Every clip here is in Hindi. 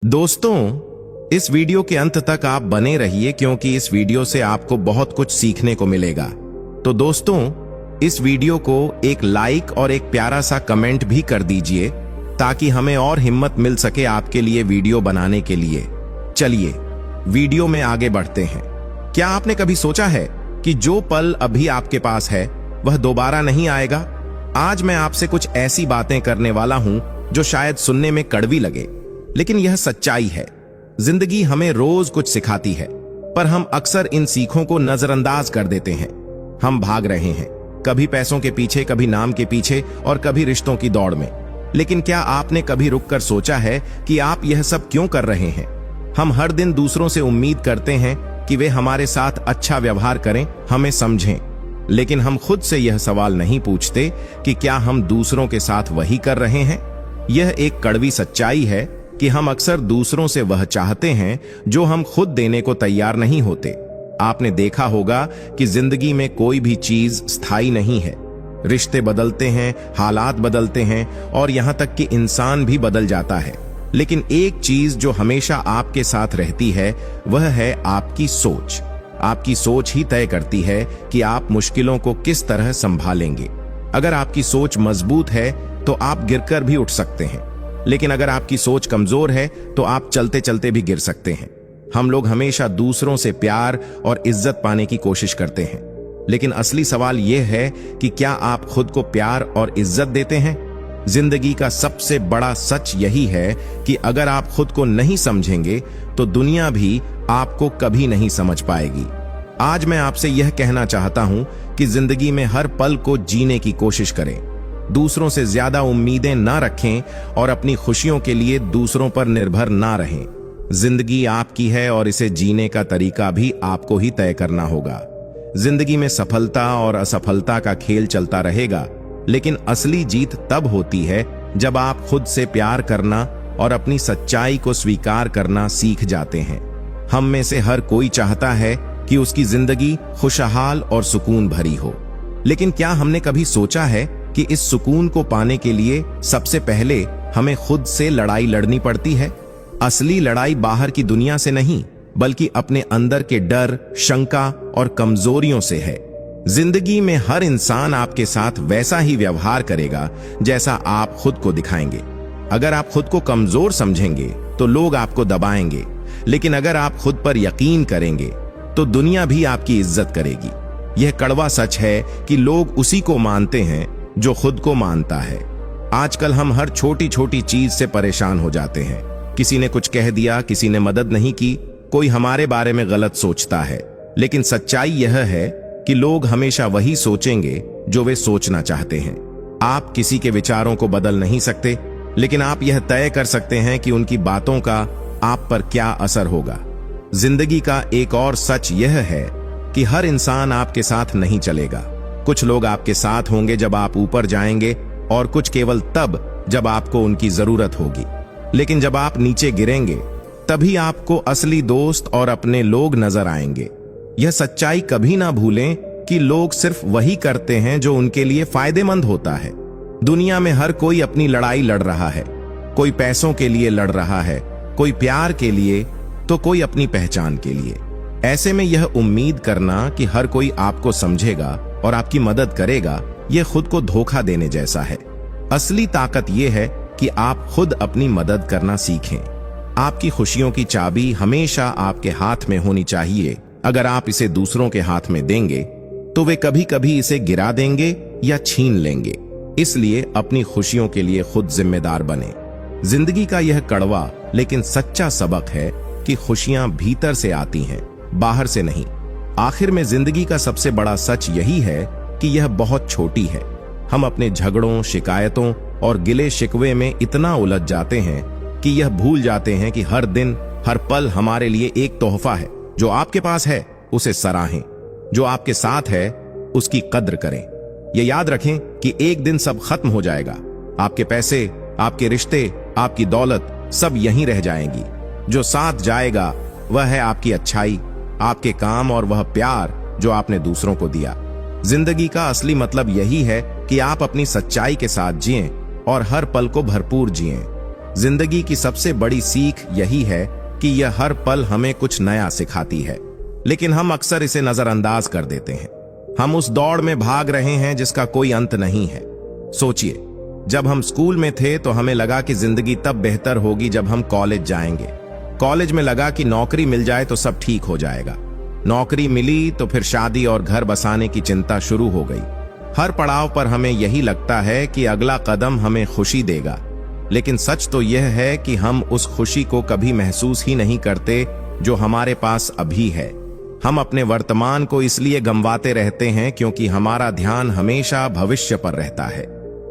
दोस्तों, इस वीडियो के अंत तक आप बने रहिए क्योंकि इस वीडियो से आपको बहुत कुछ सीखने को मिलेगा। तो दोस्तों, इस वीडियो को एक लाइक और एक प्यारा सा कमेंट भी कर दीजिए ताकि हमें और हिम्मत मिल सके आपके लिए वीडियो बनाने के लिए। चलिए वीडियो में आगे बढ़ते हैं। क्या आपने कभी सोचा है कि जो पल अभी आपके पास है वह दोबारा नहीं आएगा? आज मैं आपसे कुछ ऐसी बातें करने वाला हूं जो शायद सुनने में कड़वी लगे, लेकिन यह सच्चाई है। जिंदगी हमें रोज कुछ सिखाती है, पर हम अक्सर इन सीखों को नजरअंदाज कर देते हैं। हम भाग रहे हैं, कभी पैसों के पीछे, कभी नाम के पीछे और कभी रिश्तों की दौड़ में। लेकिन क्या आपने कभी रुककर सोचा है कि आप यह सब क्यों कर रहे हैं? हम हर दिन दूसरों से उम्मीद करते हैं कि वे हमारे साथ अच्छा व्यवहार करें, हमें समझें, लेकिन हम खुद से यह सवाल नहीं पूछते कि क्या हम दूसरों के साथ वही कर रहे हैं। यह एक कड़वी सच्चाई है कि हम अक्सर दूसरों से वह चाहते हैं जो हम खुद देने को तैयार नहीं होते। आपने देखा होगा कि जिंदगी में कोई भी चीज स्थायी नहीं है। रिश्ते बदलते हैं, हालात बदलते हैं और यहां तक कि इंसान भी बदल जाता है। लेकिन एक चीज जो हमेशा आपके साथ रहती है वह है आपकी सोच। आपकी सोच ही तय करती है कि आप मुश्किलों को किस तरह संभालेंगे। अगर आपकी सोच मजबूत है तो आप गिरकर भी उठ सकते हैं, लेकिन अगर आपकी सोच कमजोर है तो आप चलते चलते भी गिर सकते हैं। हम लोग हमेशा दूसरों से प्यार और इज्जत पाने की कोशिश करते हैं, लेकिन असली सवाल यह है कि क्या आप खुद को प्यार और इज्जत देते हैं? जिंदगी का सबसे बड़ा सच यही है कि अगर आप खुद को नहीं समझेंगे तो दुनिया भी आपको कभी नहीं समझ पाएगी। आज मैं आपसे यह कहना चाहता हूं कि जिंदगी में हर पल को जीने की कोशिश करें, दूसरों से ज्यादा उम्मीदें ना रखें और अपनी खुशियों के लिए दूसरों पर निर्भर ना रहें। जिंदगी आपकी है और इसे जीने का तरीका भी आपको ही तय करना होगा। जिंदगी में सफलता और असफलता का खेल चलता रहेगा, लेकिन असली जीत तब होती है जब आप खुद से प्यार करना और अपनी सच्चाई को स्वीकार करना सीख जाते हैं। हम में से हर कोई चाहता है कि उसकी जिंदगी खुशहाल और सुकून भरी हो, लेकिन क्या हमने कभी सोचा है कि इस सुकून को पाने के लिए सबसे पहले हमें खुद से लड़ाई लड़नी पड़ती है? असली लड़ाई बाहर की दुनिया से नहीं, बल्कि अपने अंदर के डर, शंका और कमजोरियों से है। जिंदगी में हर इंसान आपके साथ वैसा ही व्यवहार करेगा जैसा आप खुद को दिखाएंगे। अगर आप खुद को कमजोर समझेंगे तो लोग आपको दबाएंगे, लेकिन अगर आप खुद पर यकीन करेंगे तो दुनिया भी आपकी इज्जत करेगी। यह कड़वा सच है कि लोग उसी को मानते हैं जो खुद को मानता है। आजकल हम हर छोटी छोटी चीज से परेशान हो जाते हैं। किसी ने कुछ कह दिया, किसी ने मदद नहीं की, कोई हमारे बारे में गलत सोचता है, लेकिन सच्चाई यह है कि लोग हमेशा वही सोचेंगे जो वे सोचना चाहते हैं। आप किसी के विचारों को बदल नहीं सकते, लेकिन आप यह तय कर सकते हैं कि उनकी बातों का आप पर क्या असर होगा। जिंदगी का एक और सच यह है कि हर इंसान आपके साथ नहीं चलेगा। कुछ लोग आपके साथ होंगे जब आप ऊपर जाएंगे और कुछ केवल तब जब आपको उनकी जरूरत होगी। लेकिन जब आप नीचे गिरेंगे तभी आपको असली दोस्त और अपने लोग नजर आएंगे। यह सच्चाई कभी ना भूलें कि लोग सिर्फ वही करते हैं जो उनके लिए फायदेमंद होता है। दुनिया में हर कोई अपनी लड़ाई लड़ रहा है। कोई पैसों के लिए लड़ रहा है, कोई प्यार के लिए, तो कोई अपनी पहचान के लिए। ऐसे में यह उम्मीद करना कि हर कोई आपको समझेगा और आपकी मदद करेगा, यह खुद को धोखा देने जैसा है। असली ताकत यह है कि आप खुद अपनी मदद करना सीखें। आपकी खुशियों की चाबी हमेशा आपके हाथ में होनी चाहिए। अगर आप इसे दूसरों के हाथ में देंगे तो वे कभी कभी इसे गिरा देंगे या छीन लेंगे। इसलिए अपनी खुशियों के लिए खुद जिम्मेदार बने। जिंदगी का यह कड़वा लेकिन सच्चा सबक है कि खुशियां भीतर से आती हैं, बाहर से नहीं। आखिर में जिंदगी का सबसे बड़ा सच यही है कि यह बहुत छोटी है। हम अपने झगड़ों, शिकायतों और गिले शिकवे में इतना उलझ जाते हैं कि यह भूल जाते हैं कि हर दिन, हर पल हमारे लिए एक तोहफा है। जो आपके पास है उसे सराहें, जो आपके साथ है उसकी कद्र करें। यह याद रखें कि एक दिन सब खत्म हो जाएगा। आपके पैसे, आपके रिश्ते, आपकी दौलत सब यहीं रह जाएंगी। जो साथ जाएगा वह है आपकी अच्छाई, आपके काम और वह प्यार जो आपने दूसरों को दिया। जिंदगी का असली मतलब यही है कि आप अपनी सच्चाई के साथ जिएं और हर पल को भरपूर जिएं। जिंदगी की सबसे बड़ी सीख यही है कि यह हर पल हमें कुछ नया सिखाती है, लेकिन हम अक्सर इसे नजरअंदाज कर देते हैं। हम उस दौड़ में भाग रहे हैं जिसका कोई अंत नहीं है। सोचिए, जब हम स्कूल में थे तो हमें लगा कि जिंदगी तब बेहतर होगी जब हम कॉलेज जाएंगे। कॉलेज में लगा कि नौकरी मिल जाए तो सब ठीक हो जाएगा। नौकरी मिली तो फिर शादी और घर बसाने की चिंता शुरू हो गई। हर पड़ाव पर हमें यही लगता है कि अगला कदम हमें खुशी देगा, लेकिन सच तो यह है कि हम उस खुशी को कभी महसूस ही नहीं करते जो हमारे पास अभी है। हम अपने वर्तमान को इसलिए गंवाते रहते हैं क्योंकि हमारा ध्यान हमेशा भविष्य पर रहता है।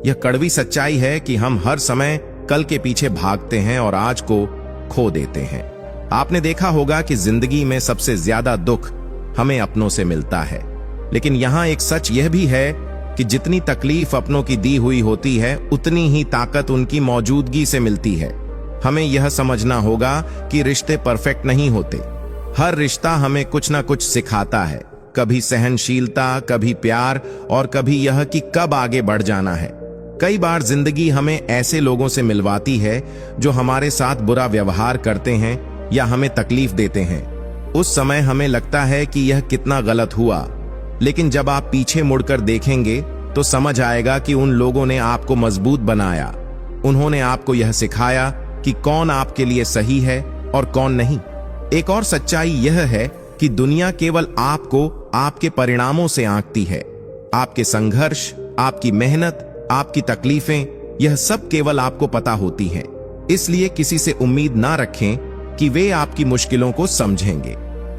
यह कड़वी सच्चाई है कि हम हर समय कल के पीछे भागते हैं और आज को खो देते हैं। आपने देखा होगा कि जिंदगी में सबसे ज्यादा दुख हमें अपनों से मिलता है, लेकिन यहां एक सच यह भी है कि जितनी तकलीफ अपनों की दी हुई होती है, उतनी ही ताकत उनकी मौजूदगी से मिलती है। हमें यह समझना होगा कि रिश्ते परफेक्ट नहीं होते। हर रिश्ता हमें कुछ ना कुछ सिखाता है, कभी सहनशीलता, कभी प्यार और कभी यह कि कब आगे बढ़ जाना है। कई बार जिंदगी हमें ऐसे लोगों से मिलवाती है जो हमारे साथ बुरा व्यवहार करते हैं या हमें तकलीफ देते हैं। उस समय हमें लगता है कि यह कितना गलत हुआ, लेकिन जब आप पीछे मुड़कर देखेंगे तो समझ आएगा कि उन लोगों ने आपको मजबूत बनाया। उन्होंने आपको यह सिखाया कि कौन आपके लिए सही है और कौन नहीं। एक और सच्चाई यह है कि दुनिया केवल आपको आपके परिणामों से आंकती है। आपके संघर्ष, आपकी मेहनत, आपकी तकलीफें, यह सब केवल आपको पता होती हैं। इसलिए किसी से उम्मीद ना रखें कि वे आपकी मुश्किलों को समझेंगे।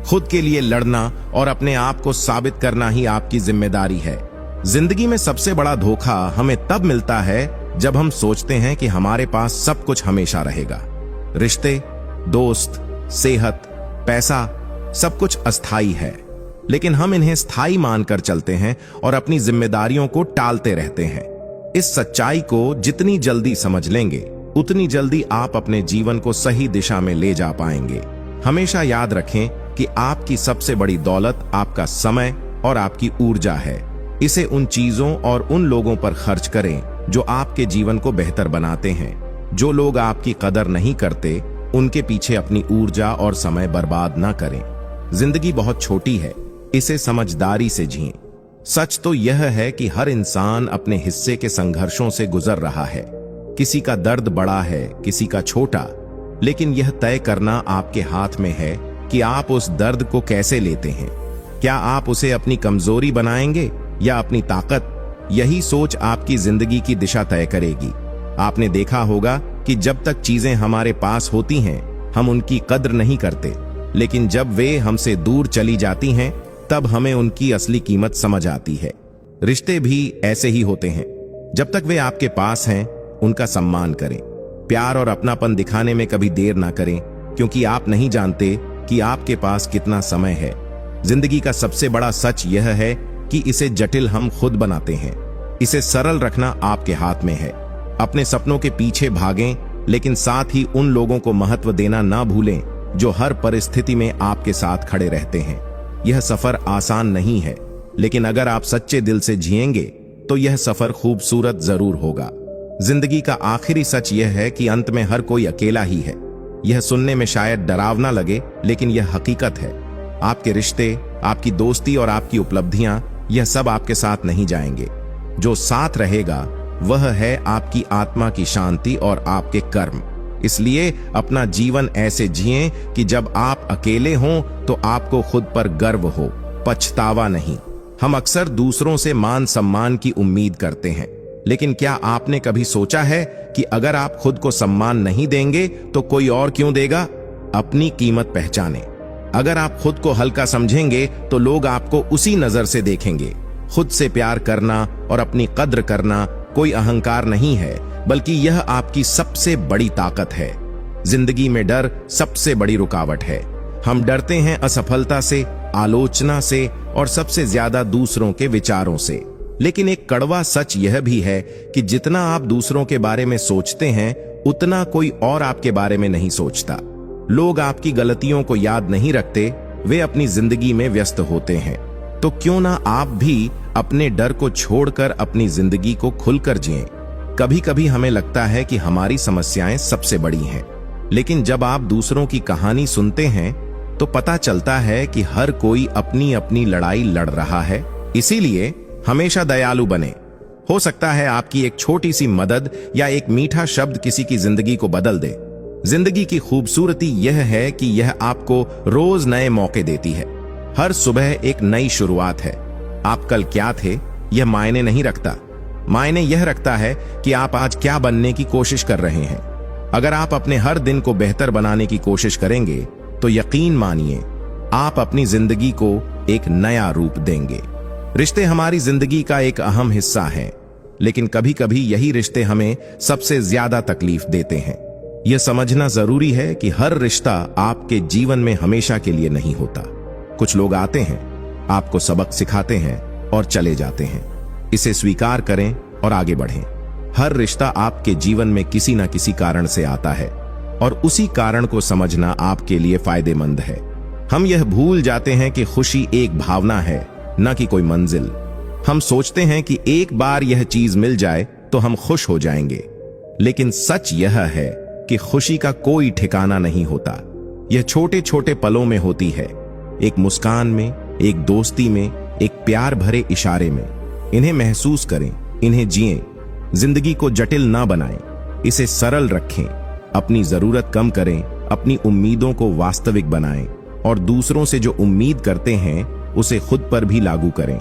खुद के लिए लड़ना और अपने आप को साबित करना ही आपकी जिम्मेदारी है। जिंदगी में सबसे बड़ा धोखा हमें तब मिलता है जब हम सोचते हैं कि हमारे पास सब कुछ हमेशा रहेगा। रिश्ते, दोस्त, सेहत, पैसा, सब कुछ अस्थाई है, लेकिन हम इन्हें स्थायी मानकर चलते हैं और अपनी जिम्मेदारियों को टालते रहते हैं। इस सच्चाई को जितनी जल्दी समझ लेंगे, उतनी जल्दी आप अपने जीवन को सही दिशा में ले जा पाएंगे। हमेशा याद रखें कि आपकी सबसे बड़ी दौलत आपका समय और आपकी ऊर्जा है। इसे उन चीजों और उन लोगों पर खर्च करें जो आपके जीवन को बेहतर बनाते हैं। जो लोग आपकी कदर नहीं करते, उनके पीछे अपनी ऊर्जा और समय बर्बाद ना करें। जिंदगी बहुत छोटी है, इसे समझदारी से जिएं। सच तो यह है कि हर इंसान अपने हिस्से के संघर्षों से गुजर रहा है। किसी का दर्द बड़ा है, किसी का छोटा, लेकिन यह तय करना आपके हाथ में है कि आप उस दर्द को कैसे लेते हैं। क्या आप उसे अपनी कमजोरी बनाएंगे या अपनी ताकत? यही सोच आपकी जिंदगी की दिशा तय करेगी। आपने देखा होगा कि जब तक चीजें हमारे पास होती हैं, हम उनकी कद्र नहीं करते, लेकिन जब वे हमसे दूर चली जाती हैं, तब हमें उनकी असली कीमत समझ आती है। रिश्ते भी ऐसे ही होते हैं। जब तक वे आपके पास हैं, उनका सम्मान करें। प्यार और अपनापन दिखाने में कभी देर ना करें, क्योंकि आप नहीं जानते कि आपके पास कितना समय है। जिंदगी का सबसे बड़ा सच यह है कि इसे जटिल हम खुद बनाते हैं। इसे सरल रखना आपके हाथ में है। अपने सपनों के पीछे भागें, लेकिन साथ ही उन लोगों को महत्व देना ना भूलें जो हर परिस्थिति में आपके साथ खड़े रहते हैं। यह सफर आसान नहीं है, लेकिन अगर आप सच्चे दिल से जिएंगे तो यह सफर खूबसूरत जरूर होगा। जिंदगी का आखिरी सच यह है कि अंत में हर कोई अकेला ही है। यह सुनने में शायद डरावना लगे, लेकिन यह हकीकत है। आपके रिश्ते, आपकी दोस्ती और आपकी उपलब्धियां, यह सब आपके साथ नहीं जाएंगे। जो साथ रहेगा वह है आपकी आत्मा की शांति और आपके कर्म। इसलिए अपना जीवन ऐसे जिएं कि जब आप अकेले हों तो आपको खुद पर गर्व हो, पछतावा नहीं। हम अक्सर दूसरों से मान सम्मान की उम्मीद करते हैं, लेकिन क्या आपने कभी सोचा है कि अगर आप खुद को सम्मान नहीं देंगे तो कोई और क्यों देगा? अपनी कीमत पहचानें। अगर आप खुद को हल्का समझेंगे तो लोग आपको उसी नजर से देखेंगे। खुद से प्यार करना और अपनी कद्र करना कोई अहंकार नहीं है, बल्कि यह आपकी सबसे बड़ी ताकत है। जिंदगी में डर सबसे बड़ी रुकावट है। हम डरते हैं असफलता से, आलोचना से और सबसे ज्यादा दूसरों के विचारों से। लेकिन एक कड़वा सच यह भी है कि जितना आप दूसरों के बारे में सोचते हैं, उतना कोई और आपके बारे में नहीं सोचता। लोग आपकी गलतियों को याद नहीं रखते, वे अपनी जिंदगी में व्यस्त होते हैं। तो क्यों ना आप भी अपने डर को छोड़कर अपनी जिंदगी को खुलकर जिएं। कभी कभी हमें लगता है कि हमारी समस्याएं सबसे बड़ी हैं, लेकिन जब आप दूसरों की कहानी सुनते हैं तो पता चलता है कि हर कोई अपनी अपनी लड़ाई लड़ रहा है। इसीलिए हमेशा दयालु बने। हो सकता है आपकी एक छोटी सी मदद या एक मीठा शब्द किसी की जिंदगी को बदल दे। जिंदगी की खूबसूरती यह है कि यह आपको रोज नए मौके देती है। हर सुबह एक नई शुरुआत है। आप कल क्या थे यह मायने नहीं रखता। मायने यह रखता है कि आप आज क्या बनने की कोशिश कर रहे हैं। अगर आप अपने हर दिन को बेहतर बनाने की कोशिश करेंगे तो यकीन मानिए आप अपनी जिंदगी को एक नया रूप देंगे। रिश्ते हमारी जिंदगी का एक अहम हिस्सा हैं, लेकिन कभी कभी यही रिश्ते हमें सबसे ज्यादा तकलीफ देते हैं। यह समझना जरूरी है कि हर रिश्ता आपके जीवन में हमेशा के लिए नहीं होता। कुछ लोग आते हैं, आपको सबक सिखाते हैं और चले जाते हैं। इसे स्वीकार करें और आगे बढ़ें। हर रिश्ता आपके जीवन में किसी न किसी कारण से आता है और उसी कारण को समझना आपके लिए फायदेमंद है। हम यह भूल जाते हैं कि खुशी एक भावना है, न कि कोई मंजिल। हम सोचते हैं कि एक बार यह चीज मिल जाए तो हम खुश हो जाएंगे, लेकिन सच यह है कि खुशी का कोई ठिकाना नहीं होता। यह छोटे छोटे पलों में होती है, एक मुस्कान में, एक दोस्ती में, एक प्यार भरे इशारे में। इन्हें महसूस करें, इन्हें जिएं। जिंदगी को जटिल ना बनाएं, इसे सरल रखें। अपनी जरूरत कम करें, अपनी उम्मीदों को वास्तविक बनाएं और दूसरों से जो उम्मीद करते हैं उसे खुद पर भी लागू करें।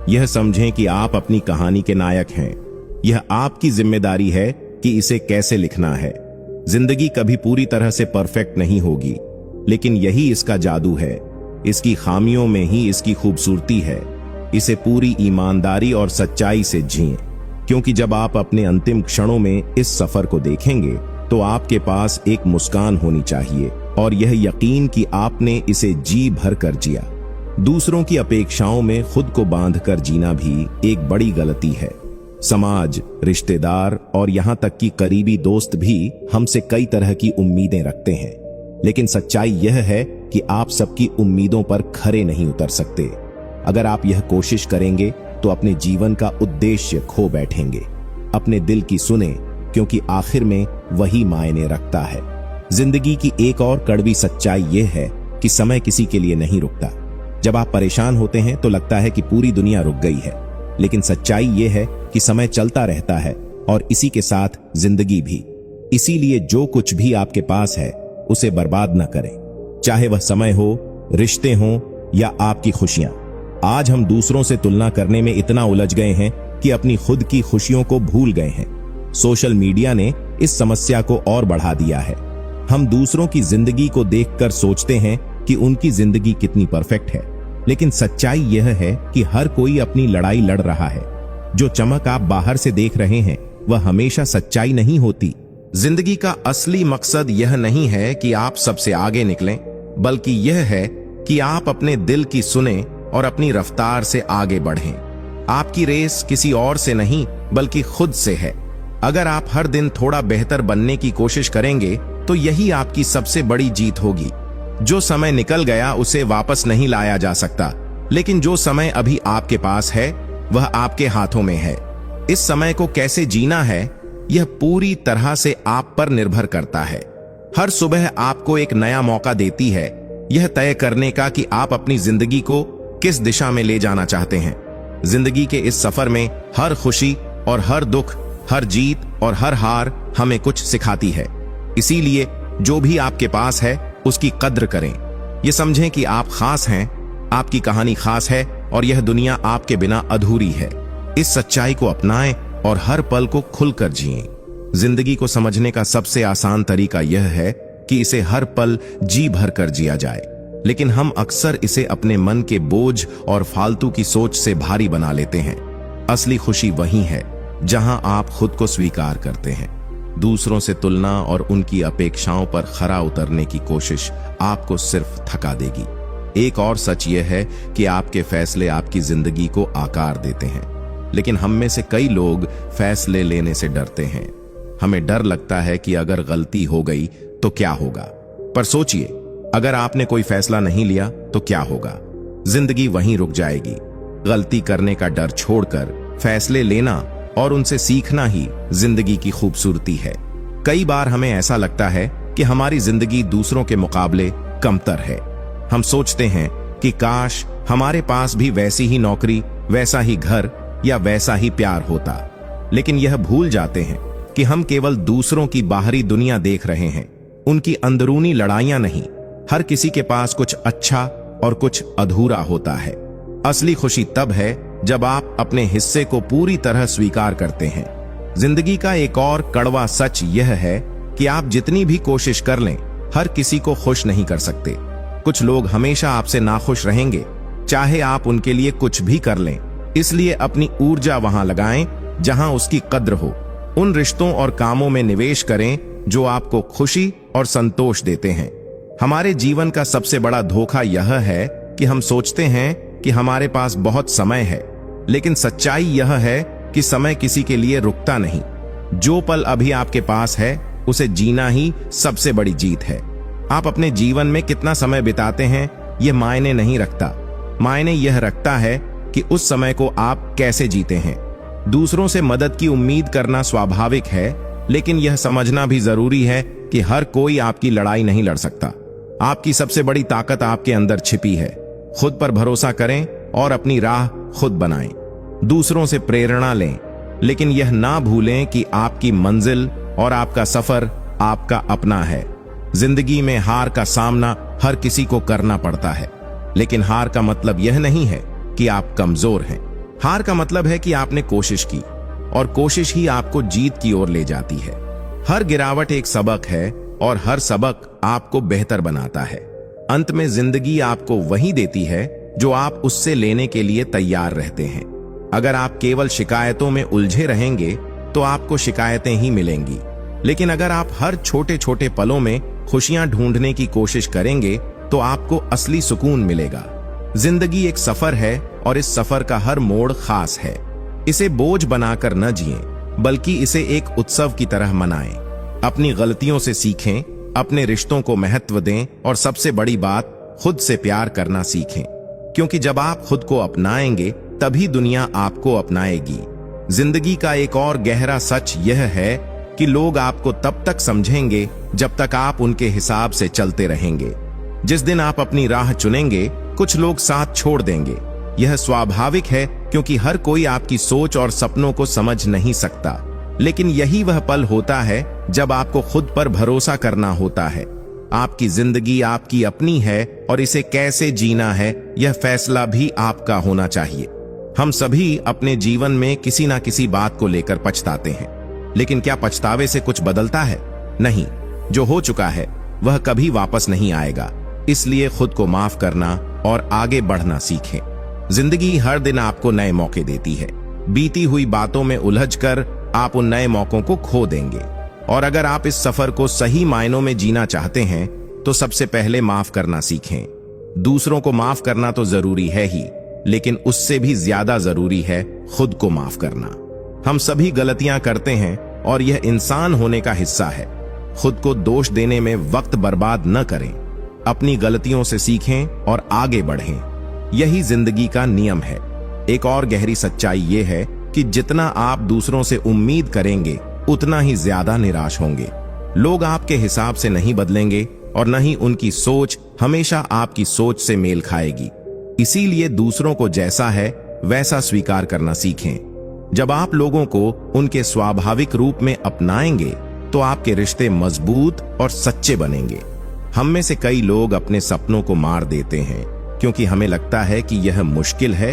यह समझें कि आप अपनी कहानी के नायक हैं। यह आपकी जिम्मेदारी है कि इसे कैसे लिखना है। जिंदगी कभी पूरी तरह से परफेक्ट नहीं होगी, लेकिन यही इसका जादू है। इसकी खामियों में ही इसकी खूबसूरती है। इसे पूरी ईमानदारी और सच्चाई से जिएं, क्योंकि जब आप अपने अंतिम क्षणों में इस सफर को देखेंगे तो आपके पास एक मुस्कान होनी चाहिए और यह यकीन कि आपने इसे जी भर कर जिया। दूसरों की अपेक्षाओं में खुद को बांधकर जीना भी एक बड़ी गलती है। समाज, रिश्तेदार और यहां तक कि करीबी दोस्त भी हमसे कई तरह की उम्मीदें रखते हैं, लेकिन सच्चाई यह है कि आप सबकी उम्मीदों पर खरे नहीं उतर सकते। अगर आप यह कोशिश करेंगे तो अपने जीवन का उद्देश्य खो बैठेंगे। अपने दिल की सुने, क्योंकि आखिर में वही मायने रखता है। जिंदगी की एक और कड़वी सच्चाई यह है कि समय किसी के लिए नहीं रुकता। जब आप परेशान होते हैं तो लगता है कि पूरी दुनिया रुक गई है, लेकिन सच्चाई यह है कि समय चलता रहता है और इसी के साथ जिंदगी भी। इसीलिए जो कुछ भी आपके पास है उसे बर्बाद न करें, चाहे वह समय हो, रिश्ते हों या आपकी खुशियां। आज हम दूसरों से तुलना करने में इतना उलझ गए हैं कि अपनी खुद की खुशियों को भूल गए हैं। सोशल मीडिया ने इस समस्या को और बढ़ा दिया है। हम दूसरों की जिंदगी को देखकर सोचते हैं कि उनकी जिंदगी कितनी परफेक्ट है, लेकिन सच्चाई यह है कि हर कोई अपनी लड़ाई लड़ रहा है। जो चमक आप बाहर से देख रहे हैं वह हमेशा सच्चाई नहीं होती। जिंदगी का असली मकसद यह नहीं है कि आप सबसे आगे निकलें, बल्कि यह है कि आप अपने दिल की सुने और अपनी रफ्तार से आगे बढ़ें। आपकी रेस किसी और से नहीं बल्कि खुद से है। अगर आप हर दिन थोड़ा बेहतर बनने की कोशिश करेंगे तो यही आपकी सबसे बड़ी जीत होगी। जो समय निकल गया उसे वापस नहीं लाया जा सकता, लेकिन जो समय अभी आपके पास है वह आपके हाथों में है। इस समय को कैसे जीना है यह पूरी तरह से आप पर निर्भर करता है। हर सुबह आपको एक नया मौका देती है यह तय करने का कि आप अपनी जिंदगी को किस दिशा में ले जाना चाहते हैं। जिंदगी के इस सफर में हर खुशी और हर दुख, हर जीत और हर हार हमें कुछ सिखाती है। इसीलिए जो भी आपके पास है उसकी कद्र करें। ये समझें कि आप खास हैं, आपकी कहानी खास है और यह दुनिया आपके बिना अधूरी है। इस सच्चाई को अपनाएं और हर पल को खुलकर जिएं। जिंदगी को समझने का सबसे आसान तरीका यह है कि इसे हर पल जी भर कर जिया जाए, लेकिन हम अक्सर इसे अपने मन के बोझ और फालतू की सोच से भारी बना लेते हैं। असली खुशी वही है जहां आप खुद को स्वीकार करते हैं। दूसरों से तुलना और उनकी अपेक्षाओं पर खरा उतरने की कोशिश आपको सिर्फ थका देगी। एक और सच यह है कि आपके फैसले आपकी जिंदगी को आकार देते हैं, लेकिन हम में से कई लोग फैसले लेने से डरते हैं। हमें डर लगता है कि अगर गलती हो गई तो क्या होगा। पर सोचिए, अगर आपने कोई फैसला नहीं लिया तो क्या होगा? जिंदगी वहीं रुक जाएगी। गलती करने का डर छोड़कर फैसले लेना और उनसे सीखना ही जिंदगी की खूबसूरती है। कई बार हमें ऐसा लगता है कि हमारी जिंदगी दूसरों के मुकाबले कमतर है। हम सोचते हैं कि काश हमारे पास भी वैसी ही नौकरी, वैसा ही घर या वैसा ही प्यार होता, लेकिन यह भूल जाते हैं कि हम केवल दूसरों की बाहरी दुनिया देख रहे हैं, उनकी अंदरूनी लड़ाइयां नहीं। हर किसी के पास कुछ अच्छा और कुछ अधूरा होता है। असली खुशी तब है जब आप अपने हिस्से को पूरी तरह स्वीकार करते हैं। जिंदगी का एक और कड़वा सच यह है कि आप जितनी भी कोशिश कर लें, हर किसी को खुश नहीं कर सकते। कुछ लोग हमेशा आपसे नाखुश रहेंगे, चाहे आप उनके लिए कुछ भी कर लें। इसलिए अपनी ऊर्जा वहां लगाएं जहां उसकी कद्र हो। उन रिश्तों और कामों में निवेश करें जो आपको खुशी और संतोष देते हैं। हमारे जीवन का सबसे बड़ा धोखा यह है कि हम सोचते हैं कि हमारे पास बहुत समय है, लेकिन सच्चाई यह है कि समय किसी के लिए रुकता नहीं। जो पल अभी आपके पास है उसे जीना ही सबसे बड़ी जीत है। आप अपने जीवन में कितना समय बिताते हैं यह मायने नहीं रखता। मायने यह रखता है कि उस समय को आप कैसे जीते हैं। दूसरों से मदद की उम्मीद करना स्वाभाविक है, लेकिन यह समझना भी जरूरी है कि हर कोई आपकी लड़ाई नहीं लड़ सकता। आपकी सबसे बड़ी ताकत आपके अंदर छिपी है। खुद पर भरोसा करें और अपनी राह खुद बनाएं। दूसरों से प्रेरणा लें, लेकिन यह ना भूलें कि आपकी मंजिल और आपका सफर आपका अपना है। जिंदगी में हार का सामना हर किसी को करना पड़ता है, लेकिन हार का मतलब यह नहीं है कि आप कमजोर हैं। हार का मतलब है कि आपने कोशिश की, और कोशिश ही आपको जीत की ओर ले जाती है। हर गिरावट एक सबक है, और हर सबक आपको बेहतर बनाता है। अंत में जिंदगी आपको वही देती है जो आप उससे लेने के लिए तैयार रहते हैं। अगर आप केवल शिकायतों में उलझे रहेंगे तो आपको शिकायतें ही मिलेंगी, लेकिन अगर आप हर छोटे छोटे पलों में खुशियां ढूंढने की कोशिश करेंगे तो आपको असली सुकून मिलेगा। जिंदगी एक सफर है, और इस सफर का हर मोड़ खास है। इसे बोझ बनाकर न जिएं, बल्कि इसे एक उत्सव की तरह मनाएं। अपनी गलतियों से सीखें, अपने रिश्तों को महत्व दें, और सबसे बड़ी बात, खुद से प्यार करना सीखें। क्योंकि जब आप खुद को अपनाएंगे तभी दुनिया आपको अपनाएगी। जिंदगी का एक और गहरा सच यह है कि लोग आपको तब तक समझेंगे जब तक आप उनके हिसाब से चलते रहेंगे। जिस दिन आप अपनी राह चुनेंगे, कुछ लोग साथ छोड़ देंगे। यह स्वाभाविक है, क्योंकि हर कोई आपकी सोच और सपनों को समझ नहीं सकता। लेकिन यही वह पल होता है जब आपको खुद पर भरोसा करना होता है। आपकी जिंदगी आपकी अपनी है, और इसे कैसे जीना है यह फैसला भी आपका होना चाहिए। हम सभी अपने जीवन में किसी ना किसी बात को लेकर पछताते हैं, लेकिन क्या पछतावे से कुछ बदलता है? नहीं। जो हो चुका है वह कभी वापस नहीं आएगा। इसलिए खुद को माफ करना और आगे बढ़ना सीखें। जिंदगी हर दिन आपको नए मौके देती है। बीती हुई बातों में उलझकर आप उन नए मौकों को खो देंगे। और अगर आप इस सफर को सही मायनों में जीना चाहते हैं तो सबसे पहले माफ करना सीखें। दूसरों को माफ करना तो जरूरी है ही, लेकिन उससे भी ज्यादा जरूरी है खुद को माफ करना। हम सभी गलतियां करते हैं, और यह इंसान होने का हिस्सा है। खुद को दोष देने में वक्त बर्बाद न करें। अपनी गलतियों से सीखें और आगे बढ़ें। यही जिंदगी का नियम है। एक और गहरी सच्चाई यह है कि जितना आप दूसरों से उम्मीद करेंगे, उतना ही ज्यादा निराश होंगे। लोग आपके हिसाब से नहीं बदलेंगे, और न ही उनकी सोच हमेशा आपकी सोच से मेल खाएगी। इसीलिए दूसरों को जैसा है वैसा स्वीकार करना सीखें। जब आप लोगों को उनके स्वाभाविक रूप में अपनाएंगे तो आपके रिश्ते मजबूत और सच्चे बनेंगे। हम में से कई लोग अपने सपनों को मार देते हैं, क्योंकि हमें लगता है कि यह मुश्किल है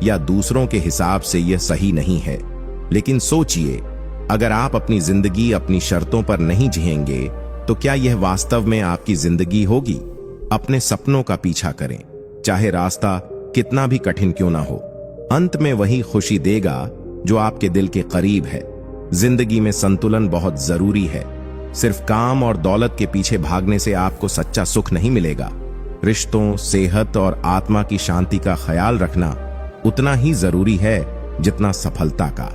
या दूसरों के हिसाब से यह सही नहीं है। लेकिन सोचिए, अगर आप अपनी जिंदगी अपनी शर्तों पर नहीं जिएंगे तो क्या यह वास्तव में आपकी जिंदगी होगी? अपने सपनों का पीछा करें, चाहे रास्ता कितना भी कठिन क्यों ना हो। अंत में वही खुशी देगा जो आपके दिल के करीब है। जिंदगी में संतुलन बहुत जरूरी है। सिर्फ काम और दौलत के पीछे भागने से आपको सच्चा सुख नहीं मिलेगा। रिश्तों, सेहत और आत्मा की शांति का ख्याल रखना उतना ही जरूरी है जितना सफलता का।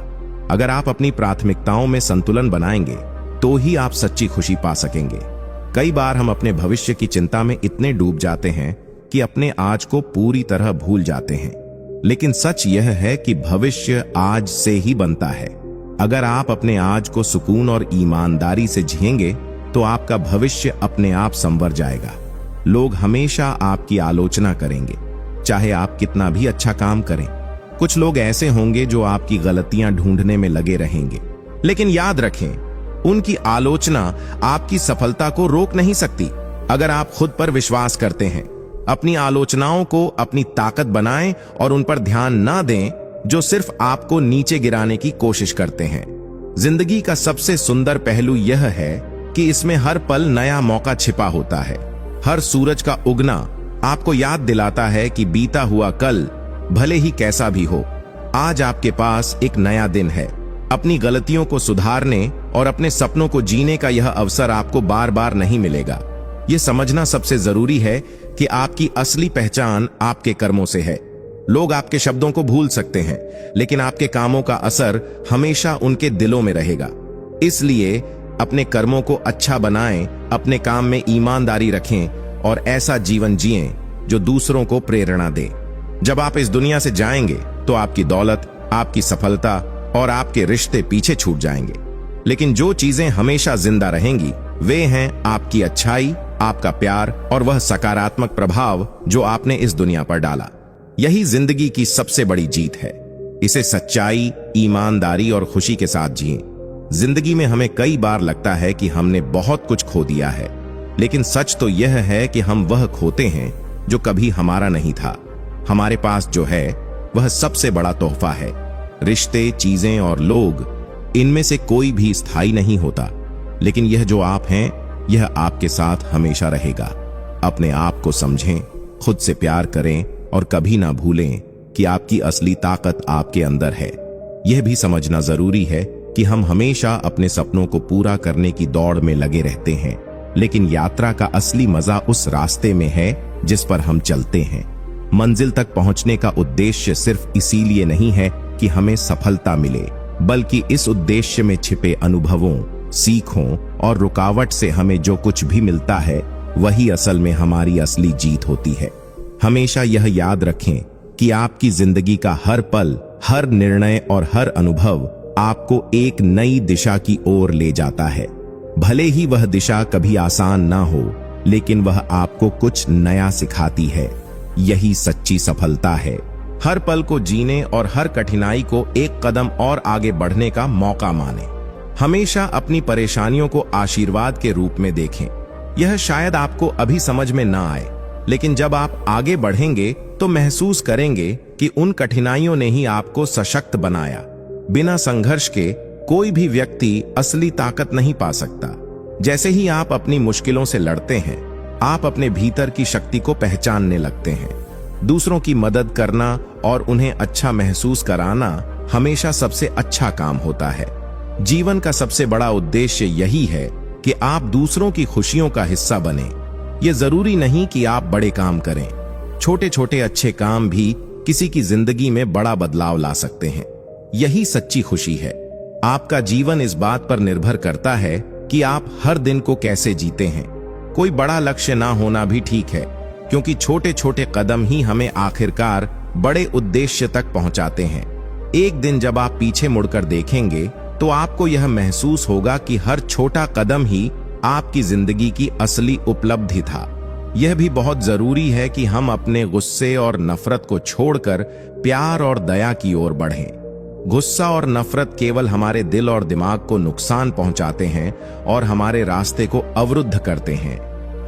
अगर आप अपनी प्राथमिकताओं में संतुलन बनाएंगे तो ही आप सच्ची खुशी पा सकेंगे। कई बार हम अपने भविष्य की चिंता में इतने डूब जाते हैं कि अपने आज को पूरी तरह भूल जाते हैं। लेकिन सच यह है कि भविष्य आज से ही बनता है। अगर आप अपने आज को सुकून और ईमानदारी से जिएंगे तो आपका भविष्य अपने आप संवर जाएगा। लोग हमेशा आपकी आलोचना करेंगे, चाहे आप कितना भी अच्छा काम करें। कुछ लोग ऐसे होंगे जो आपकी गलतियां ढूंढने में लगे रहेंगे, लेकिन याद रखें, उनकी आलोचना आपकी सफलता को रोक नहीं सकती। अगर आप खुद पर विश्वास करते हैं, अपनी आलोचनाओं को अपनी ताकत बनाएं और उन पर ध्यान ना दें जो सिर्फ आपको नीचे गिराने की कोशिश करते हैं। जिंदगी का सबसे सुंदर पहलू यह है कि इसमें हर पल नया मौका छिपा होता है। हर सूरज का उगना आपको याद दिलाता है कि बीता हुआ कल भले ही कैसा भी हो, आज आपके पास एक नया दिन है। अपनी गलतियों को सुधारने और अपने सपनों को जीने का यह अवसर आपको बार बार नहीं मिलेगा। यह समझना सबसे जरूरी है कि आपकी असली पहचान आपके कर्मों से है। लोग आपके शब्दों को भूल सकते हैं, लेकिन आपके कामों का असर हमेशा उनके दिलों में रहेगा। इसलिए अपने कर्मों को अच्छा बनाएं, अपने काम में ईमानदारी रखें और ऐसा जीवन जिएं जो दूसरों को प्रेरणा दे। जब आप इस दुनिया से जाएंगे तो आपकी दौलत, आपकी सफलता और आपके रिश्ते पीछे छूट जाएंगे, लेकिन जो चीजें हमेशा जिंदा रहेंगी वे हैं आपकी अच्छाई, आपका प्यार और वह सकारात्मक प्रभाव जो आपने इस दुनिया पर डाला। यही जिंदगी की सबसे बड़ी जीत है। इसे सच्चाई, ईमानदारी और खुशी के साथ जिएं। जिंदगी में हमें कई बार लगता है कि हमने बहुत कुछ खो दिया है, लेकिन सच तो यह है कि हम वह खोते हैं जो कभी हमारा नहीं था। हमारे पास जो है वह सबसे बड़ा तोहफा है। रिश्ते, चीजें और लोग, इनमें से कोई भी स्थायी नहीं होता, लेकिन यह जो आप हैं यह आपके साथ हमेशा रहेगा। अपने आप को समझें, खुद से प्यार करें और कभी ना भूलें कि आपकी असली ताकत आपके अंदर है। यह भी समझना जरूरी है कि हम हमेशा अपने सपनों को पूरा करने की दौड़ में लगे रहते हैं, लेकिन यात्रा का असली मजा उस रास्ते में है जिस पर हम चलते हैं। मंजिल तक पहुंचने का उद्देश्य सिर्फ इसीलिए नहीं है कि हमें सफलता मिले, बल्कि इस उद्देश्य में छिपे अनुभवों, सीखों और रुकावट से हमें जो कुछ भी मिलता है वही असल में हमारी असली जीत होती है। हमेशा यह याद रखें कि आपकी जिंदगी का हर पल, हर निर्णय और हर अनुभव आपको एक नई दिशा की ओर ले जाता है। भले ही वह दिशा कभी आसान ना हो, लेकिन वह आपको कुछ नया सिखाती है। यही सच्ची सफलता है। हर पल को जीने और हर कठिनाई को एक कदम और आगे बढ़ने का मौका माने। हमेशा अपनी परेशानियों को आशीर्वाद के रूप में देखें। यह शायद आपको अभी समझ में ना आए, लेकिन जब आप आगे बढ़ेंगे तो महसूस करेंगे कि उन कठिनाइयों ने ही आपको सशक्त बनाया। बिना संघर्ष के कोई भी व्यक्ति असली ताकत नहीं पा सकता। जैसे ही आप अपनी मुश्किलों से लड़ते हैं, आप अपने भीतर की शक्ति को पहचानने लगते हैं। दूसरों की मदद करना और उन्हें अच्छा महसूस कराना हमेशा सबसे अच्छा काम होता है। जीवन का सबसे बड़ा उद्देश्य यही है कि आप दूसरों की खुशियों का हिस्सा बने। ये जरूरी नहीं कि आप बड़े काम करें, छोटे छोटे अच्छे काम भी किसी की जिंदगी में बड़ा बदलाव ला सकते हैं। यही सच्ची खुशी है। आपका जीवन इस बात पर निर्भर करता है कि आप हर दिन को कैसे जीते हैं। कोई बड़ा लक्ष्य ना होना भी ठीक है, क्योंकि छोटे छोटे कदम ही हमें आखिरकार बड़े उद्देश्य तक पहुंचाते हैं। एक दिन जब आप पीछे मुड़कर देखेंगे तो आपको यह महसूस होगा कि हर छोटा कदम ही आपकी जिंदगी की असली उपलब्धि था। यह भी बहुत जरूरी है कि हम अपने गुस्से और नफरत को छोड़कर प्यार और दया की ओर बढ़ें। गुस्सा और नफरत केवल हमारे दिल और दिमाग को नुकसान पहुंचाते हैं और हमारे रास्ते को अवरुद्ध करते हैं।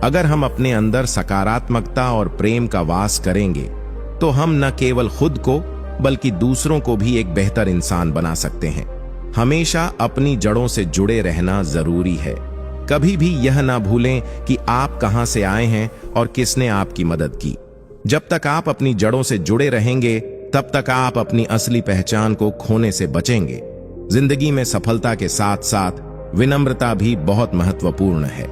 अगर हम अपने अंदर सकारात्मकता और प्रेम का वास करेंगे तो हम न केवल खुद को बल्कि दूसरों को भी एक बेहतर इंसान बना सकते हैं। हमेशा अपनी जड़ों से जुड़े रहना जरूरी है। कभी भी यह ना भूलें कि आप कहां से आए हैं और किसने आपकी मदद की। जब तक आप अपनी जड़ों से जुड़े रहेंगे तब तक आप अपनी असली पहचान को खोने से बचेंगे। जिंदगी में सफलता के साथ साथ विनम्रता भी बहुत महत्वपूर्ण है।